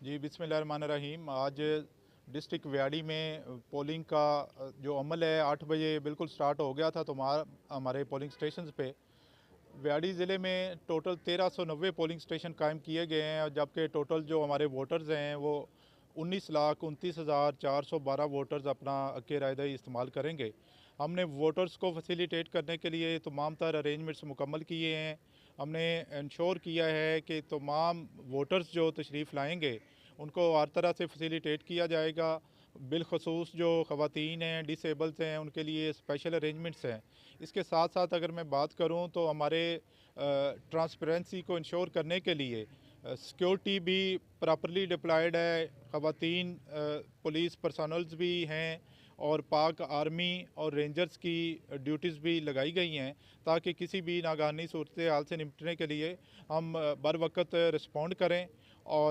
जी बिस्मिल्लाहिर्रहमानिर्रहीम। आज डिस्ट्रिक्ट व्याड़ी में पोलिंग का जो अमल है 8 बजे बिल्कुल स्टार्ट हो गया था। तो हमारे पोलिंग स्टेशन पे व्याड़ी ज़िले में टोटल 1390 पोलिंग स्टेशन कायम किए गए हैं, और जबकि टोटल जो हमारे वोटर्स हैं वो 19,29,412 वोटर्स अपना हक़ रायदही इस्तेमाल करेंगे। हमने वोटर्स को फैसिलिटेट करने के लिए तमाम तर अरेंजमेंट्स मुकम्मल किए हैं। हमने इंश्योर किया है कि तमाम वोटर्स जो तशरीफ़ लाएंगे उनको हर तरह से फैसिलिटेट किया जाएगा। बिलखसूस जो ख़वातीन हैं, डिसेबल्स हैं, उनके लिए स्पेशल अरेंजमेंट्स हैं। इसके साथ साथ अगर मैं बात करूं तो हमारे ट्रांसपेरेंसी को इंश्योर करने के लिए सिक्योरिटी भी प्रॉपरली डिप्लॉयड है। ख़वातीन पुलिस पर्सनल्स भी हैं और पाक आर्मी और रेंजर्स की ड्यूटीज़ भी लगाई गई हैं, ताकि किसी भी नागहानी सूरत हाल से निपटने के लिए हम बर वक्त रिस्पॉन्ड करें। और